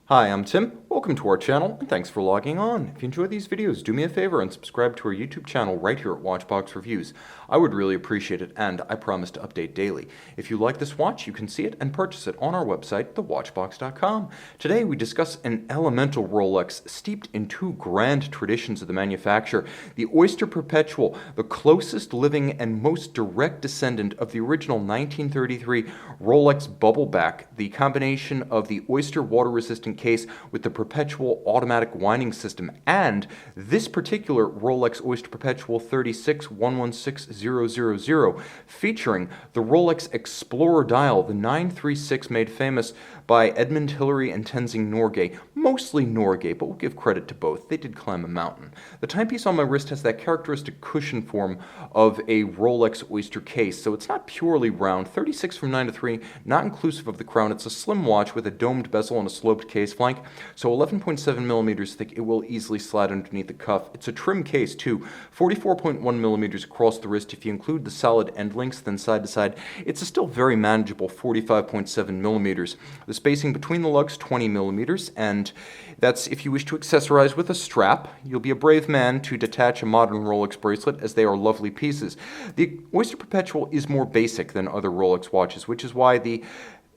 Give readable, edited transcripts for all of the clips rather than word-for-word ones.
Hi, I'm Tim. Welcome to our channel, and thanks for logging on. If you enjoy these videos, do me a favor and subscribe to our YouTube channel right here at Watchbox Reviews. I would really appreciate it, and I promise to update daily. If you like this watch, you can see it and purchase it on our website, thewatchbox.com. Today, we discuss an elemental Rolex steeped in two grand traditions of the manufacturer, the Oyster Perpetual, the closest living and most direct descendant of the original 1933 Rolex Bubbleback, the combination of the Oyster water-resistant case with the Perpetual automatic winding system, and this particular Rolex Oyster Perpetual 3611600, featuring the Rolex Explorer dial, the 936 made famous by Edmund, Hillary, and Tenzing Norgay. Mostly Norgay, but we'll give credit to both. They did climb a mountain. The timepiece on my wrist has that characteristic cushion form of a Rolex Oyster case, so it's not purely round. 36 from 9 to 3, not inclusive of the crown. It's a slim watch with a domed bezel and a sloped case flank, so 11.7 millimeters thick. It will easily slide underneath the cuff. It's a trim case too, 44.1 millimeters across the wrist. If you include the solid end links, then side to side, it's a still very manageable 45.7 millimeters. The spacing between the lugs, 20 millimeters, and that's if you wish to accessorize with a strap. You'll be a brave man to detach a modern Rolex bracelet, as they are lovely pieces. The Oyster Perpetual is more basic than other Rolex watches, which is why the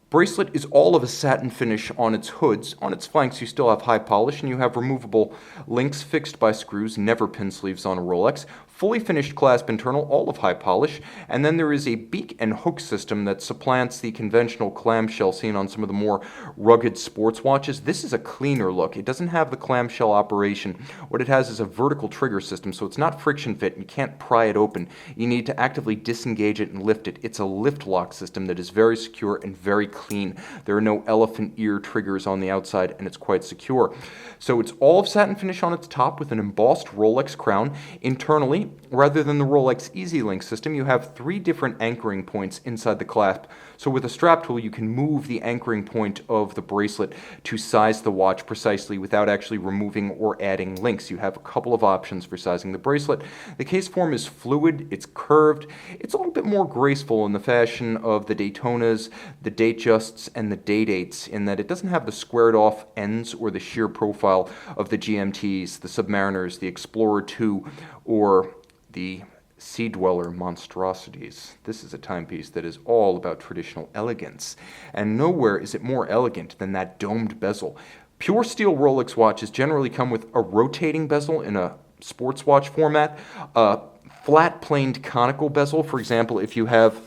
bracelet is all of a satin finish on its hoods. On its flanks, you still have high polish, and you have removable links fixed by screws, never pin sleeves on a Rolex. Fully finished clasp internal, all of high polish, and then there is a beak and hook system that supplants the conventional clamshell seen on some of the more rugged sports watches. This is a cleaner look. It doesn't have the clamshell operation. What it has is a vertical trigger system, so it's not friction fit, and you can't pry it open. You need to actively disengage it and lift it. It's a lift lock system that is very secure and very clean. There are no elephant ear triggers on the outside, and it's quite secure. So it's all of satin finish on its top with an embossed Rolex crown. Internally, rather than the Rolex Easy Link system, you have 3 different anchoring points inside the clasp. So with a strap tool, you can move the anchoring point of the bracelet to size the watch precisely without actually removing or adding links. You have a couple of options for sizing the bracelet. The case form is fluid, it's curved, it's a little bit more graceful in the fashion of the Daytonas, the Datejusts, and the Day-Dates, in that it doesn't have the squared off ends or the sheer profile of the GMTs, the Submariners, the Explorer 2, or the Sea Dweller monstrosities. This is a timepiece that is all about traditional elegance, and nowhere is it more elegant than that domed bezel. Pure steel Rolex watches generally come with a rotating bezel in a sports watch format, a flat planed conical bezel. For example, if you have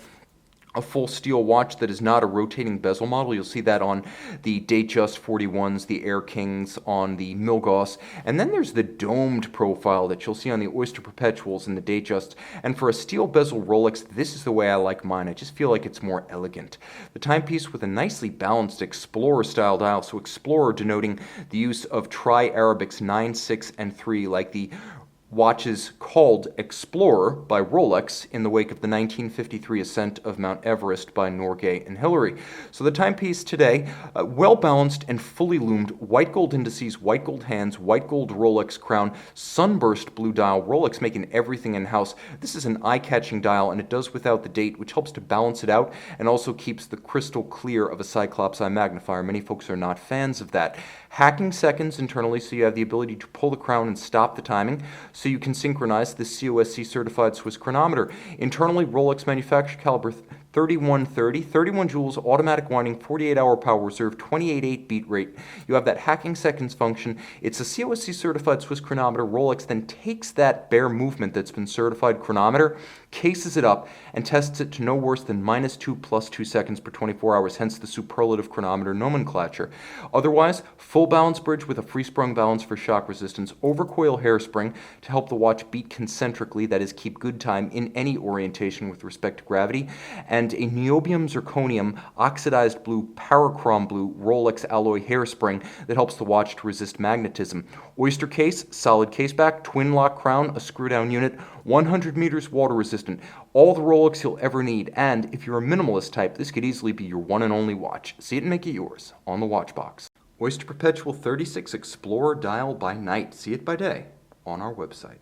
a full steel watch that is not a rotating bezel model, you'll see that on the Datejust 41s, the Air Kings, on the Milgauss, and then there's the domed profile that you'll see on the Oyster Perpetuals and the Datejusts. And for a steel bezel Rolex, this is the way I like mine. I just feel like it's more elegant. The timepiece with a nicely balanced Explorer style dial, so Explorer denoting the use of tri-Arabics 9, 6, and 3, like the watches called Explorer by Rolex in the wake of the 1953 ascent of Mount Everest by Norgay and Hillary. So the timepiece today, well balanced and fully loomed, white gold indices, white gold hands, white gold Rolex crown, sunburst blue dial, Rolex making everything in-house. This is an eye-catching dial, and it does without the date, which helps to balance it out and also keeps the crystal clear of a Cyclops eye magnifier. Many folks are not fans of that. Hacking seconds internally, so you have the ability to pull the crown and stop the timing, so you can synchronize the COSC certified Swiss chronometer. Internally, Rolex manufactured caliber 3130, 31 joules, automatic winding, 48-hour power reserve, 28.8 beat rate. You have that hacking seconds function. It's a COSC certified Swiss chronometer. Rolex then takes that bare movement that's been certified chronometer, cases it up, and tests it to no worse than -2 + 2 seconds per 24 hours, hence the superlative chronometer nomenclature. Otherwise, full balance bridge with a free-sprung balance for shock resistance, overcoil hairspring to help the watch beat concentrically, that is, keep good time in any orientation with respect to gravity, and a niobium zirconium oxidized blue parachrom blue Rolex alloy hairspring that helps the watch to resist magnetism. Oyster case, solid caseback, Twinlock crown, a screw-down unit, 100 meters water resistant, all the Rolex you'll ever need, and if you're a minimalist type, this could easily be your one and only watch. See it and make it yours on the Watchbox. Oyster Perpetual 36 Explorer dial by night. See it by day on our website.